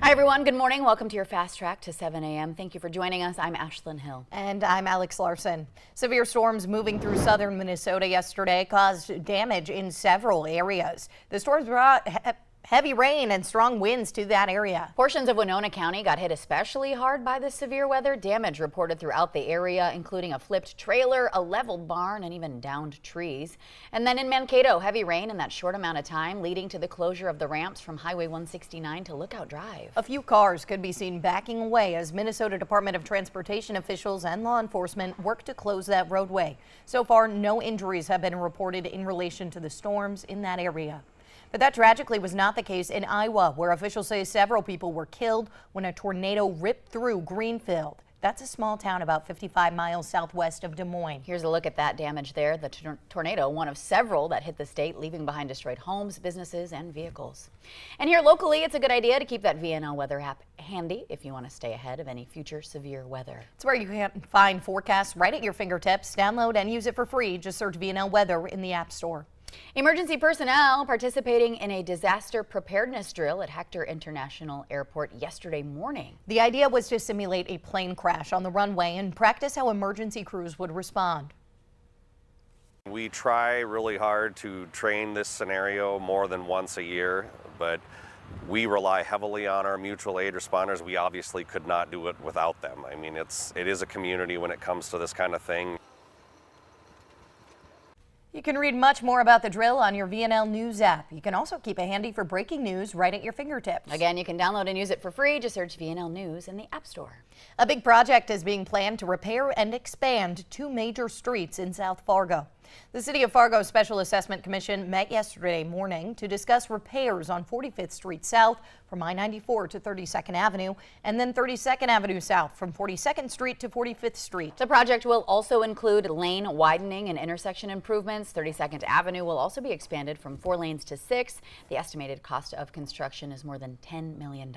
Hi, everyone. Good morning. Welcome to your Fast Track to 7 a.m. Thank you for joining us. I'm Ashlyn Hill. And I'm Alex Larson. Severe storms moving through southern Minnesota yesterday caused damage in several areas. The storms brought heavy rain and strong winds to that area. Portions of Winona County got hit especially hard by the severe weather. Damage reported throughout the area, including a flipped trailer, a leveled barn, and even downed trees. And then in Mankato, heavy rain in that short amount of time, leading to the closure of the ramps from Highway 169 to Lookout Drive. A few cars could be seen backing away as Minnesota Department of Transportation officials and law enforcement work to close that roadway. So far, no injuries have been reported in relation to the storms in that area. But that tragically was not the case in Iowa, where officials say several people were killed when a tornado ripped through Greenfield. That's a small town about 55 miles southwest of Des Moines. Here's a look at that damage there. The tornado, one of several that hit the state, leaving behind destroyed homes, businesses, and vehicles. And here locally, it's a good idea to keep that VNL weather app handy if you want to stay ahead of any future severe weather. It's where you can find forecasts right at your fingertips. Download and use it for free. Just search VNL Weather in the App Store. Emergency personnel participating in a disaster preparedness drill at Hector International Airport yesterday morning. The idea was to simulate a plane crash on the runway and practice how emergency crews would respond. We try really hard to train this scenario more than once a year, but we rely heavily on our mutual aid responders. We obviously could not do it without them. I mean, it is a community when it comes to this kind of thing. You can read much more about the drill on your VNL News app. You can also keep it handy for breaking news right at your fingertips. Again, you can download and use it for free. Just search VNL News in the App Store. A big project is being planned to repair and expand two major streets in South Fargo. The City of Fargo Special Assessment Commission met yesterday morning to discuss repairs on 45th Street South from I-94 to 32nd Avenue and then 32nd Avenue South from 42nd Street to 45th Street. The project will also include lane widening and intersection improvements. 32nd Avenue will also be expanded from 4 lanes to 6. The estimated cost of construction is more than $10 million.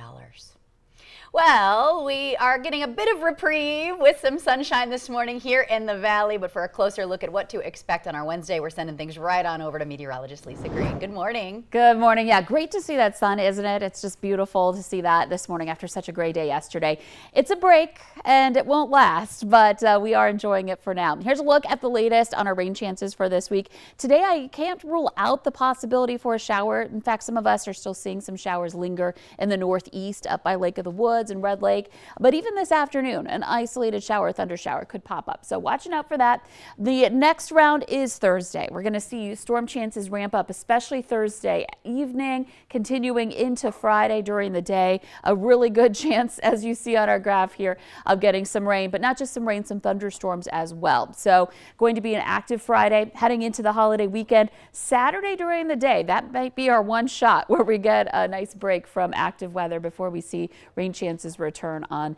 Well, we are getting a bit of reprieve with some sunshine this morning here in the valley, but for a closer look at what to expect on our Wednesday, we're sending things right on over to meteorologist Lisa Green. Good morning. Good morning. Yeah, great to see that sun, isn't it? It's just beautiful to see that this morning after such a great day yesterday. It's a break and it won't last, but we are enjoying it for now. Here's a look at the latest on our rain chances for this week. Today, I can't rule out the possibility for a shower. In fact, some of us are still seeing some showers linger in the northeast up by Lake of the Woods and Red Lake. But even this afternoon, an isolated shower, thunder shower could pop up. So watching out for that. The next round is Thursday. We're going to see storm chances ramp up, especially Thursday evening, continuing into Friday during the day. A really good chance, as you see on our graph here, of getting some rain, but not just some rain, some thunderstorms as well. So going to be an active Friday heading into the holiday weekend. Saturday during the day, that might be our one shot where we get a nice break from active weather before we see rain chances return on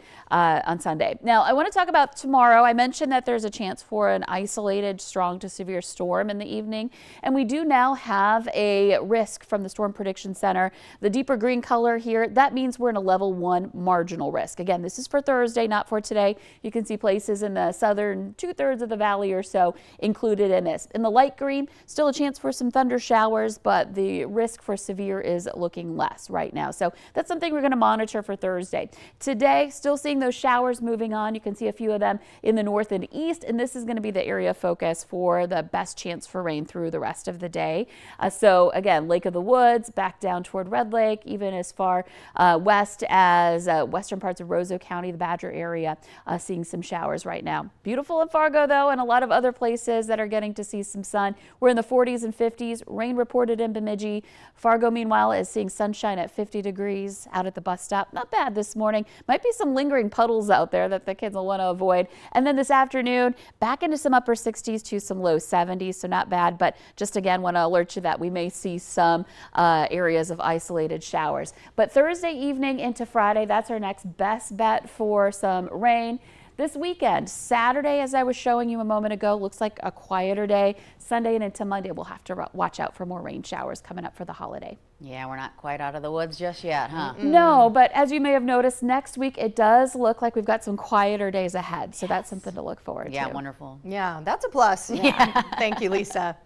Sunday. Now, I want to talk about tomorrow. I mentioned that there's a chance for an isolated strong to severe storm in the evening, and we do now have a risk from the Storm Prediction Center. The deeper green color here, that means we're in a level 1 marginal risk. Again, this is for Thursday, not for today. You can see places in the southern 2/3 of the valley or so included in this. In the light green, still a chance for some thunder showers, but the risk for severe is looking less right now. So that's something we're going to monitor for Thursday. Today, still seeing those showers moving on. You can see a few of them in the north and east, and this is going to be the area of focus for the best chance for rain through the rest of the day. So again, Lake of the Woods, back down toward Red Lake, even as far west as western parts of Roseau County, the Badger area, seeing some showers right now. Beautiful in Fargo, though, and a lot of other places that are getting to see some sun. We're in the 40s and 50s. Rain reported in Bemidji. Fargo, meanwhile, is seeing sunshine at 50 degrees out at the bus stop. Not bad this morning. Might be some lingering puddles out there that the kids will want to avoid. And then this afternoon, back into some upper 60s to some low 70s, so not bad, but just again want to alert you that we may see some areas of isolated showers. But Thursday evening into Friday, that's our next best bet for some rain. This weekend, Saturday, as I was showing you a moment ago, looks like a quieter day. Sunday and into Monday, we'll have to watch out for more rain showers coming up for the holiday. Yeah, we're not quite out of the woods just yet, huh? No, but as you may have noticed, next week it does look like we've got some quieter days ahead. So that's something to look forward to. Yeah, wonderful. Yeah, that's a plus. Yeah. Thank you, Lisa.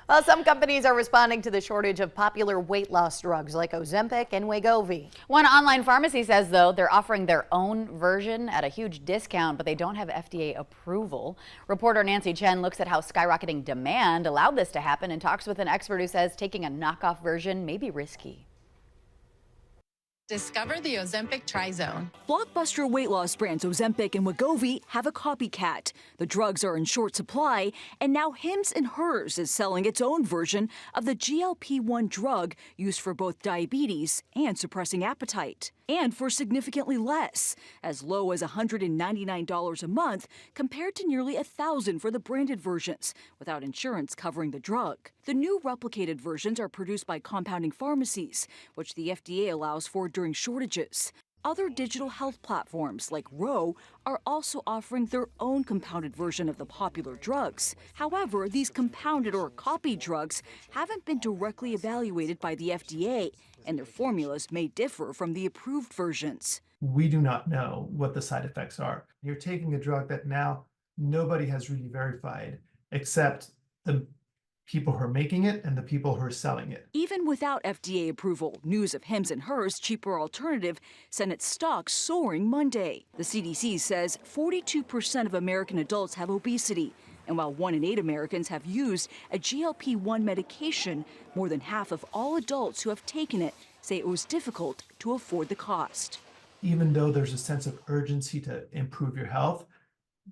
Well, some companies are responding to the shortage of popular weight loss drugs like Ozempic and Wegovy. One online pharmacy says, though, they're offering their own version at a huge discount, but they don't have FDA approval. Reporter Nancy Chen looks at how skyrocketing demand allowed this to happen and talks with an expert who says taking a knockoff version may be risky. Discover the Ozempic Trizone. Blockbuster weight loss brands Ozempic and Wegovy have a copycat. The drugs are in short supply, and now Hims & Hers is selling its own version of the GLP-1 drug used for both diabetes and suppressing appetite. And for significantly less, as low as $199 a month compared to nearly $1,000 for the branded versions, without insurance covering the drug. The new replicated versions are produced by compounding pharmacies, which the FDA allows for during shortages. Other digital health platforms like Ro are also offering their own compounded version of the popular drugs. However, these compounded or copied drugs haven't been directly evaluated by the FDA, and their formulas may differ from the approved versions. We do not know what the side effects are. You're taking a drug that now nobody has really verified except the people who are making it and the people who are selling it. Even without FDA approval, news of Hims & Hers' cheaper alternative sent its stock soaring Monday. The CDC says 42% of American adults have obesity, and while 1 in 8 Americans have used a GLP-1 medication, more than half of all adults who have taken it say it was difficult to afford the cost. Even though there's a sense of urgency to improve your health,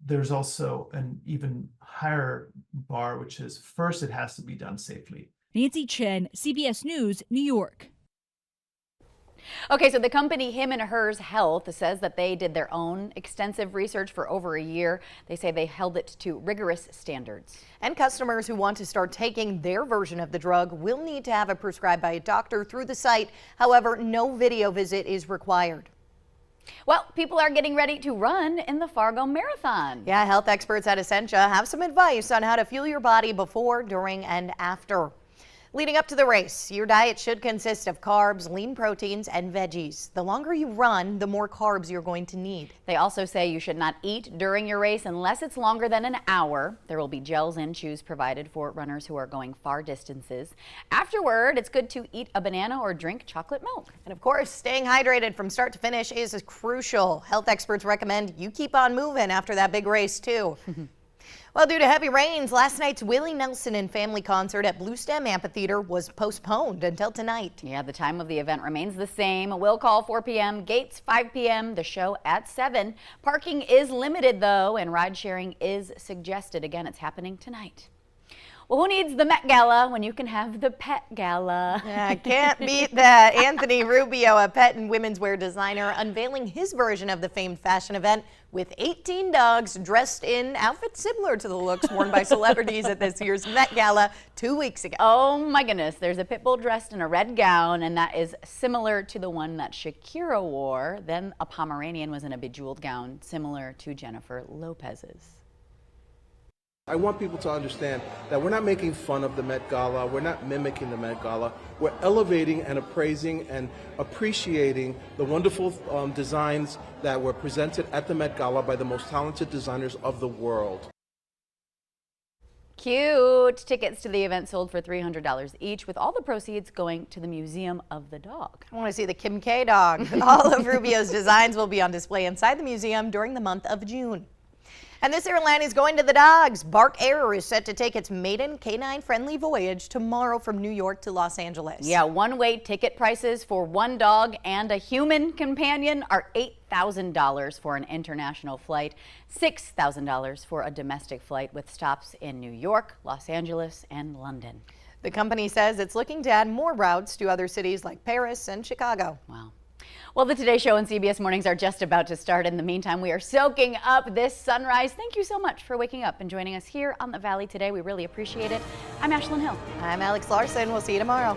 there's also an even higher bar, which is first, it has to be done safely. Nancy Chen, CBS News, New York. Okay, so the company Hims & Hers Health says that they did their own extensive research for over a year. They say they held it to rigorous standards. And customers who want to start taking their version of the drug will need to have it prescribed by a doctor through the site. However, no video visit is required. Well, people are getting ready to run in the Fargo Marathon. Yeah, health experts at Essentia have some advice on how to fuel your body before, during, and after. Leading up to the race, your diet should consist of carbs, lean proteins, and veggies. The longer you run, the more carbs you're going to need. They also say you should not eat during your race unless it's longer than an hour. There will be gels and chews provided for runners who are going far distances. Afterward, it's good to eat a banana or drink chocolate milk. And of course, staying hydrated from start to finish is crucial. Health experts recommend you keep on moving after that big race, too. Well, due to heavy rains, last night's Willie Nelson and family concert at Blue Stem Amphitheater was postponed until tonight. Yeah, the time of the event remains the same. Will call 4 p.m., gates 5 p.m., the show at 7. Parking is limited, though, and ride sharing is suggested. Again, it's happening tonight. Well, who needs the Met Gala when you can have the Pet Gala? Yeah, can't beat that. Anthony Rubio, a pet and women's wear designer, unveiling his version of the famed fashion event with 18 dogs dressed in outfits similar to the looks worn by celebrities at this year's Met Gala 2 weeks ago. Oh my goodness, there's a pit bull dressed in a red gown, and that is similar to the one that Shakira wore. Then a Pomeranian was in a bejeweled gown similar to Jennifer Lopez's. I want people to understand that we're not making fun of the Met Gala, we're not mimicking the Met Gala, we're elevating and appraising and appreciating the wonderful designs that were presented at the Met Gala by the most talented designers of the world. Cute. Tickets to the event sold for $300 each, with all the proceeds going to the Museum of the Dog. I want to see the Kim K dog. All of Rubio's designs will be on display inside the museum during the month of June. And this airline is going to the dogs. Bark Air is set to take its maiden canine-friendly voyage tomorrow from New York to Los Angeles. Yeah, one-way ticket prices for one dog and a human companion are $8,000 for an international flight, $6,000 for a domestic flight with stops in New York, Los Angeles, and London. The company says it's looking to add more routes to other cities like Paris and Chicago. Wow. Well, the Today Show and CBS Mornings are just about to start. In the meantime, we are soaking up this sunrise. Thank you so much for waking up and joining us here on the Valley today. We really appreciate it. I'm Ashlyn Hill. I'm Alex Larson. We'll see you tomorrow.